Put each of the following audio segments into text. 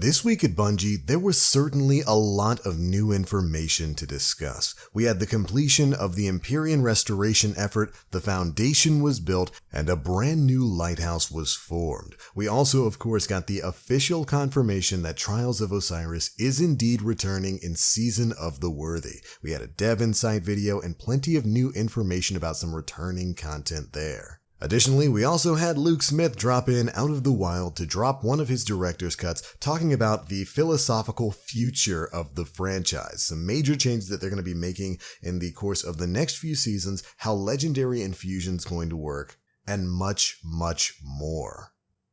This week at Bungie, there was certainly a lot of new information to discuss. We had the completion of the Empyrean restoration effort, the foundation was built, and a brand new lighthouse was formed. We also, of course, got the official confirmation that Trials of Osiris is indeed returning in Season of the Worthy. We had a dev insight video and plenty of new information about some returning content there. Additionally, we also had Luke Smith drop in out of the wild to drop one of his director's cuts talking about the philosophical future of the franchise, some major changes that they're going to be making in the course of the next few seasons, how Legendary Infusion's going to work, and much, much more.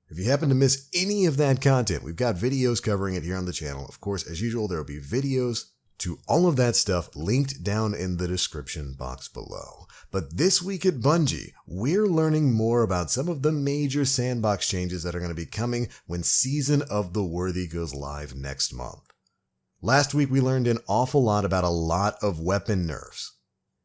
If you happen to miss any of that content, we've got videos covering it here on the channel. Of course, as usual, there will be videos to all of that stuff linked down in the description box below. But this week at Bungie, we're learning more about some of the major sandbox changes that are going to be coming when Season of the Worthy goes live next month. Last week, we learned an awful lot about a lot of weapon nerfs.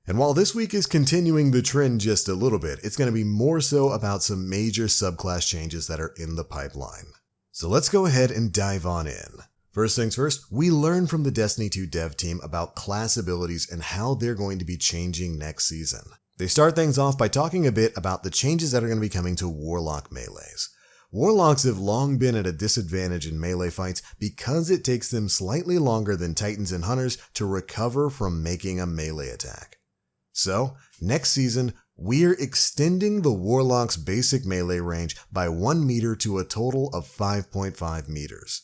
And while this week is continuing the trend just a little bit, it's going to be more so about some major subclass changes that are in the pipeline. So let's go ahead and dive on in. First things first, we learned from the Destiny 2 dev team about class abilities and how they're going to be changing next season. They start things off by talking a bit about the changes that are going to be coming to Warlock melees. Warlocks have long been at a disadvantage in melee fights because it takes them slightly longer than Titans and Hunters to recover from making a melee attack. So, next season, we're extending the Warlock's basic melee range by 1 meter to a total of 5.5 meters.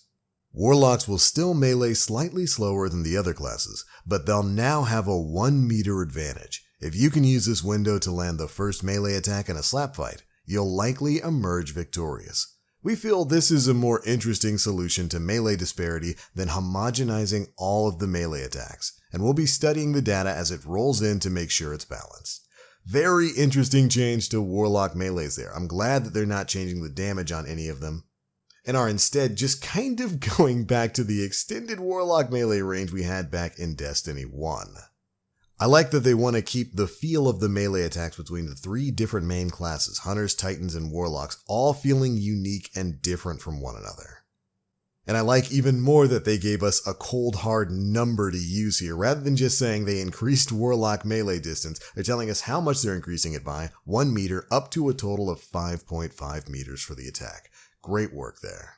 Warlocks will still melee slightly slower than the other classes, but they'll now have a 1 meter advantage. If you can use this window to land the first melee attack in a slap fight, you'll likely emerge victorious. We feel this is a more interesting solution to melee disparity than homogenizing all of the melee attacks, and we'll be studying the data as it rolls in to make sure it's balanced. Very interesting change to Warlock melees there. I'm glad that they're not changing the damage on any of them, and are instead just kind of going back to the extended Warlock melee range we had back in Destiny 1. I like that they want to keep the feel of the melee attacks between the 3 different main classes, Hunters, Titans, and Warlocks, all feeling unique and different from one another. And I like even more that they gave us a cold hard number to use here. Rather than just saying they increased Warlock melee distance, they're telling us how much they're increasing it by, 1 meter up to a total of 5.5 meters for the attack. Great work there.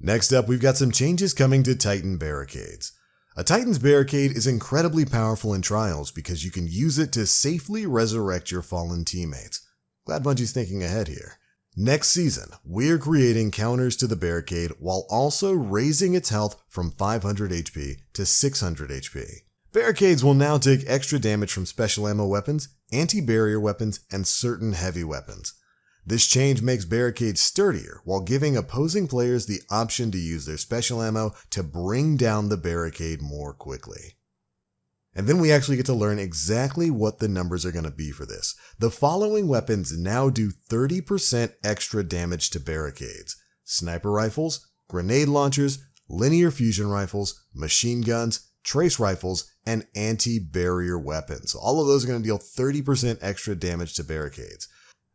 Next up, we've got some changes coming to Titan barricades. A Titan's barricade is incredibly powerful in Trials because you can use it to safely resurrect your fallen teammates. Glad Bungie's thinking ahead here. Next season, we're creating counters to the barricade while also raising its health from 500 HP to 600 HP. Barricades will now take extra damage from special ammo weapons, anti-barrier weapons, and certain heavy weapons. This change makes barricades sturdier while giving opposing players the option to use their special ammo to bring down the barricade more quickly. And then we actually get to learn exactly what the numbers are going to be for this. The following weapons now do 30% extra damage to barricades: sniper rifles, grenade launchers, linear fusion rifles, machine guns, trace rifles, and anti-barrier weapons. All of those are going to deal 30% extra damage to barricades.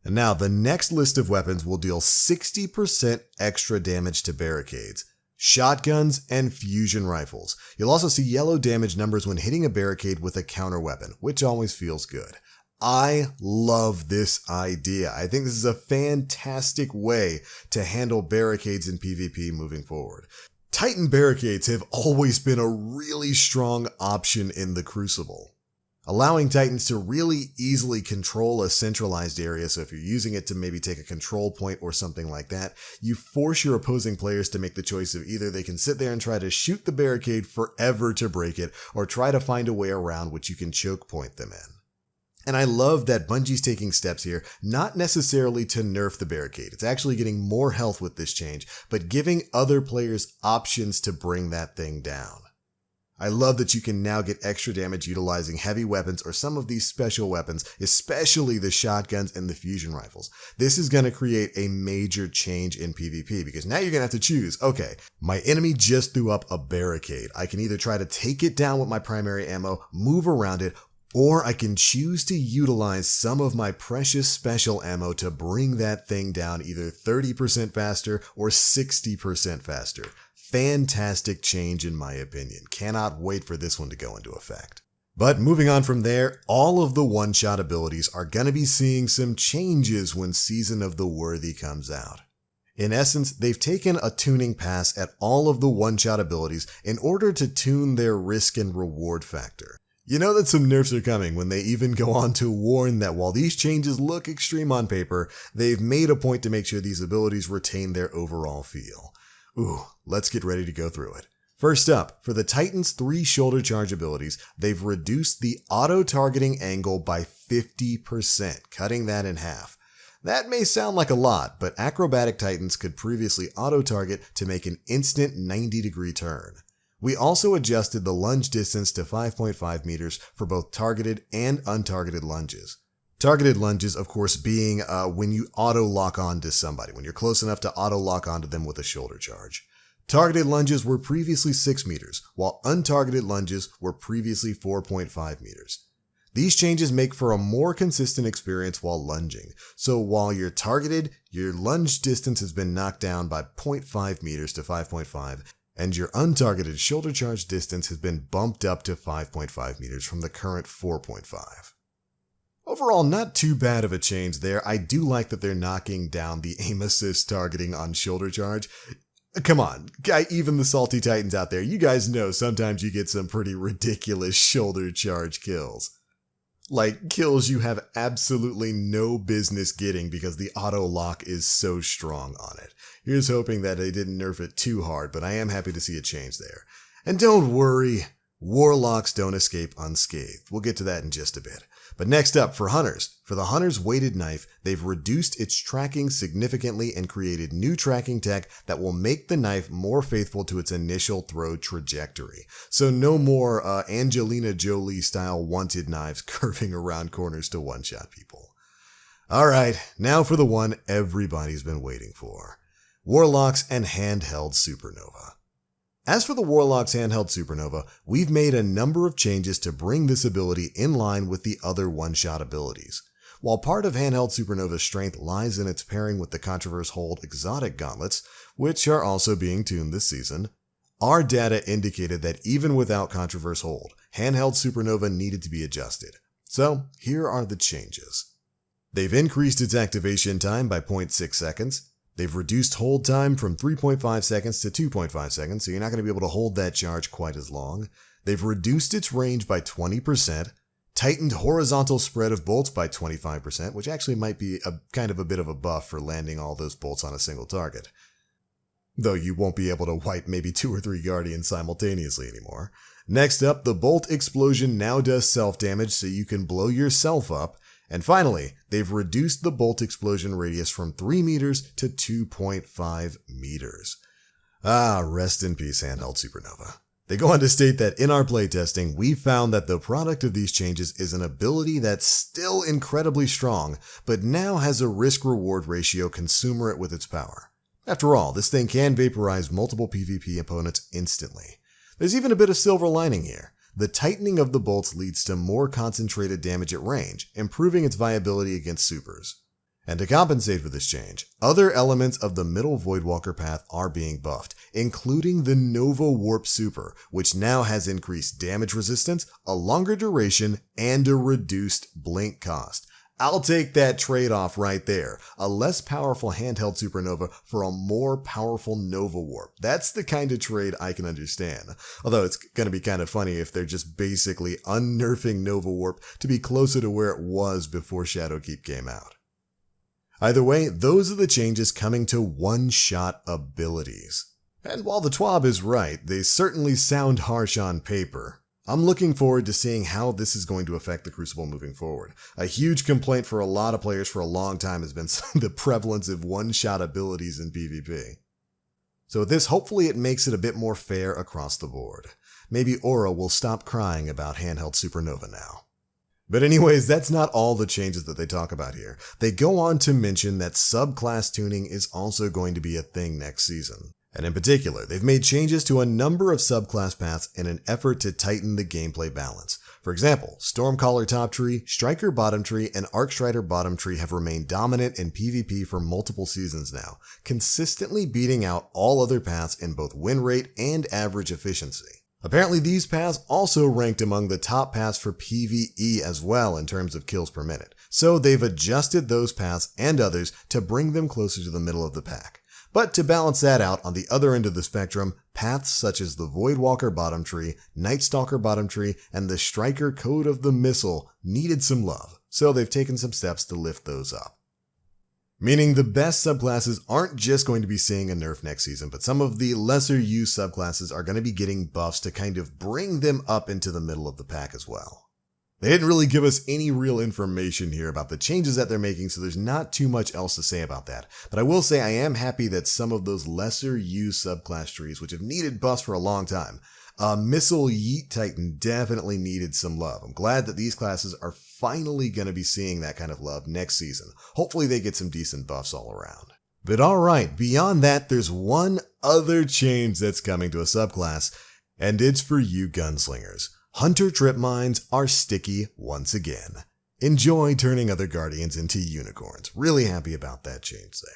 And now the next list of weapons will deal 60% extra damage to barricades: shotguns and fusion rifles. You'll also see yellow damage numbers when hitting a barricade with a counter weapon, which always feels good. I love this idea. I think this is a fantastic way to handle barricades in PvP moving forward. Titan barricades have always been a really strong option in the Crucible, allowing Titans to really easily control a centralized area. So if you're using it to maybe take a control point or something like that, you force your opposing players to make the choice of either they can sit there and try to shoot the barricade forever to break it, or try to find a way around which you can choke point them in. And I love that Bungie's taking steps here, not necessarily to nerf the barricade. It's actually getting more health with this change, but giving other players options to bring that thing down. I love that you can now get extra damage utilizing heavy weapons or some of these special weapons, especially the shotguns and the fusion rifles. This is going to create a major change in PvP because now you're going to have to choose, okay, my enemy just threw up a barricade. I can either try to take it down with my primary ammo, move around it, or I can choose to utilize some of my precious special ammo to bring that thing down either 30% faster or 60% faster. Fantastic change in my opinion. Cannot wait for this one to go into effect. But moving on from there, all of the one-shot abilities are going to be seeing some changes when Season of the Worthy comes out. In essence, they've taken a tuning pass at all of the one-shot abilities in order to tune their risk and reward factor. You know that some nerfs are coming when they even go on to warn that while these changes look extreme on paper, they've made a point to make sure these abilities retain their overall feel. Ooh, let's get ready to go through it. First up, for the Titan's 3 shoulder charge abilities, they've reduced the auto-targeting angle by 50%, cutting that in half. That may sound like a lot, but acrobatic Titans could previously auto-target to make an instant 90-degree turn. We also adjusted the lunge distance to 5.5 meters for both targeted and untargeted lunges. Targeted lunges, of course, being when you auto-lock onto somebody, when you're close enough to auto-lock onto them with a shoulder charge. Targeted lunges were previously 6 meters, while untargeted lunges were previously 4.5 meters. These changes make for a more consistent experience while lunging, so while you're targeted, your lunge distance has been knocked down by 0.5 meters to 5.5, and your untargeted shoulder charge distance has been bumped up to 5.5 meters from the current 4.5. Overall, not too bad of a change there. I do like that they're knocking down the aim assist targeting on shoulder charge. Come on, even the salty Titans out there, you guys know sometimes you get some pretty ridiculous shoulder charge kills. Like kills you have absolutely no business getting because the auto lock is so strong on it. Here's hoping that they didn't nerf it too hard, but I am happy to see a change there. And don't worry, Warlocks don't escape unscathed. We'll get to that in just a bit. But next up, for Hunters. For the Hunter's weighted knife, they've reduced its tracking significantly and created new tracking tech that will make the knife more faithful to its initial throw trajectory. So no more Angelina Jolie-style wanted knives curving around corners to one-shot people. Alright, now for the one everybody's been waiting for. Warlocks and handheld Supernova. As for the Warlock's handheld Supernova, we've made a number of changes to bring this ability in line with the other one-shot abilities. While part of handheld Supernova's strength lies in its pairing with the Controverse Hold exotic gauntlets, which are also being tuned this season, our data indicated that even without Controverse Hold, handheld Supernova needed to be adjusted. So here are the changes. They've increased its activation time by 0.6 seconds. They've reduced hold time from 3.5 seconds to 2.5 seconds, so you're not going to be able to hold that charge quite as long. They've reduced its range by 20%, tightened horizontal spread of bolts by 25%, which actually might be a kind of a bit of a buff for landing all those bolts on a single target. Though you won't be able to wipe maybe 2 or 3 Guardians simultaneously anymore. Next up, the bolt explosion now does self-damage, so you can blow yourself up. And finally, they've reduced the bolt explosion radius from 3 meters to 2.5 meters. Ah, rest in peace, handheld Supernova. They go on to state that in our playtesting, we found that the product of these changes is an ability that's still incredibly strong, but now has a risk-reward ratio commensurate with its power. After all, this thing can vaporize multiple PvP opponents instantly. There's even a bit of silver lining here. The tightening of the bolts leads to more concentrated damage at range, improving its viability against supers. And to compensate for this change, other elements of the middle Voidwalker path are being buffed, including the Nova Warp Super, which now has increased damage resistance, a longer duration, and a reduced blink cost. I'll take that trade-off right there. A less powerful handheld Supernova for a more powerful Nova Warp. That's the kind of trade I can understand. Although it's going to be kind of funny if they're just basically unnerfing Nova Warp to be closer to where it was before Shadowkeep came out. Either way, those are the changes coming to one-shot abilities. And while the TWAB is right, they certainly sound harsh on paper. I'm looking forward to seeing how this is going to affect the Crucible moving forward. A huge complaint for a lot of players for a long time has been the prevalence of one-shot abilities in PvP. So with this, hopefully it makes it a bit more fair across the board. Maybe Aura will stop crying about handheld Supernova now. But anyways, that's not all the changes that they talk about here. They go on to mention that subclass tuning is also going to be a thing next season. And in particular, they've made changes to a number of subclass paths in an effort to tighten the gameplay balance. For example, Stormcaller top tree, Striker bottom tree, and Arcstrider bottom tree have remained dominant in PvP for multiple seasons now, consistently beating out all other paths in both win rate and average efficiency. Apparently these paths also ranked among the top paths for PvE as well in terms of kills per minute, so they've adjusted those paths and others to bring them closer to the middle of the pack. But to balance that out, on the other end of the spectrum, paths such as the Voidwalker bottom tree, Nightstalker bottom tree, and the Striker Code of the Missile needed some love, so they've taken some steps to lift those up. Meaning the best subclasses aren't just going to be seeing a nerf next season, but some of the lesser used subclasses are going to be getting buffs to kind of bring them up into the middle of the pack as well. They didn't really give us any real information here about the changes that they're making, so there's not too much else to say about that. But I will say I am happy that some of those lesser used subclass trees, which have needed buffs for a long time, Missile Yeet Titan definitely needed some love. I'm glad that these classes are finally going to be seeing that kind of love next season. Hopefully they get some decent buffs all around. But alright, beyond that, there's one other change that's coming to a subclass, and it's for you gunslingers. Hunter trip mines are sticky once again. Enjoy turning other guardians into unicorns. Really happy about that change there.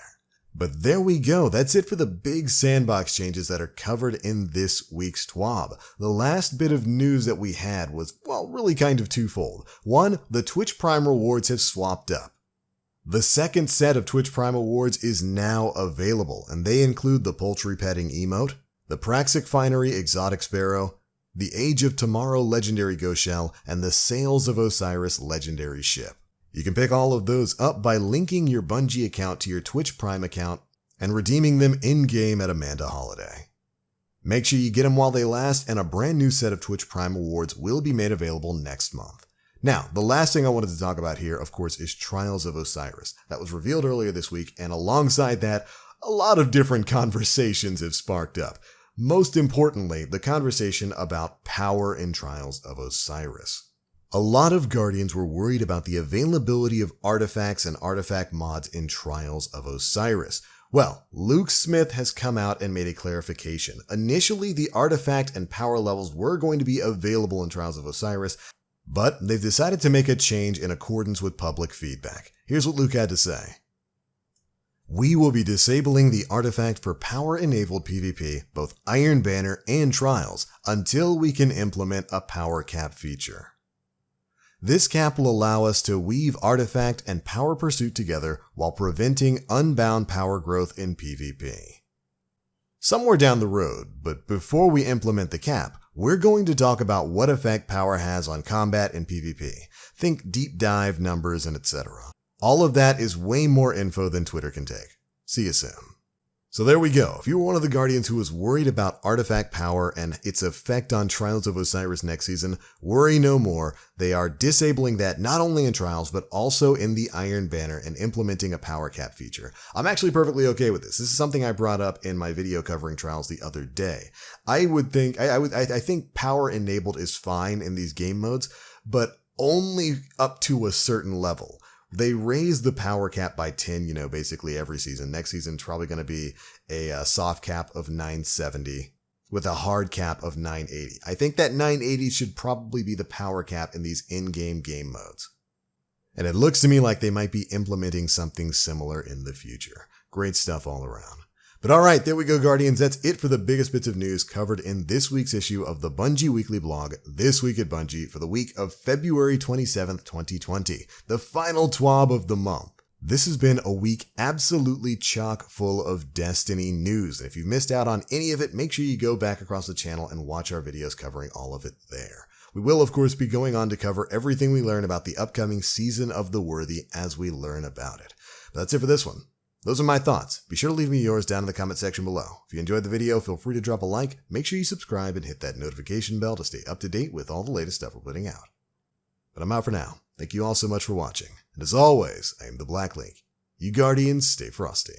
But there we go. That's it for the big sandbox changes that are covered in this week's TWAB. The last bit of news that we had was, well, really kind of twofold. One, the Twitch Prime rewards have swapped up. The second set of Twitch Prime awards is now available, and they include the Poultry Petting emote, the Praxic Finery Exotic Sparrow, the Age of Tomorrow Legendary Ghost Shell, and the Sails of Osiris Legendary Ship. You can pick all of those up by linking your Bungie account to your Twitch Prime account and redeeming them in-game at Amanda Holiday. Make sure you get them while they last, and a brand new set of Twitch Prime awards will be made available next month. Now, the last thing I wanted to talk about here, of course, is Trials of Osiris. That was revealed earlier this week, and alongside that, a lot of different conversations have sparked up. Most importantly, the conversation about power in Trials of Osiris. A lot of Guardians were worried about the availability of artifacts and artifact mods in Trials of Osiris. Well, Luke Smith has come out and made a clarification. Initially, the artifact and power levels were going to be available in Trials of Osiris, but they've decided to make a change in accordance with public feedback. Here's what Luke had to say. We will be disabling the artifact for power-enabled PvP, both Iron Banner and Trials, until we can implement a power cap feature. This cap will allow us to weave artifact and power pursuit together while preventing unbound power growth in PvP. Somewhere down the road, but before we implement the cap, we're going to talk about what effect power has on combat and PvP. Think deep dive, numbers, and etc. All of that is way more info than Twitter can take. See you soon. So there we go. If you were one of the Guardians who was worried about artifact power and its effect on Trials of Osiris next season, worry no more. They are disabling that not only in Trials, but also in the Iron Banner and implementing a power cap feature. I'm actually perfectly okay with this. This is something I brought up in my video covering Trials the other day. I think power enabled is fine in these game modes, but only up to a certain level. They raise the power cap by 10, basically every season. Next season, it's probably going to be a soft cap of 970 with a hard cap of 980. I think that 980 should probably be the power cap in these in-game game modes. And it looks to me like they might be implementing something similar in the future. Great stuff all around. But alright, there we go, Guardians. That's it for the biggest bits of news covered in this week's issue of the Bungie Weekly Blog, This Week at Bungie, for the week of February 27th, 2020, the final TWAB of the month. This has been a week absolutely chock full of Destiny news. And if you've missed out on any of it, make sure you go back across the channel and watch our videos covering all of it there. We will, of course, be going on to cover everything we learn about the upcoming Season of the Worthy as we learn about it. But that's it for this one. Those are my thoughts. Be sure to leave me yours down in the comment section below. If you enjoyed the video, feel free to drop a like, make sure you subscribe, and hit that notification bell to stay up to date with all the latest stuff we're putting out. But I'm out for now. Thank you all so much for watching. And as always, I am the Black Link. You Guardians, stay frosty.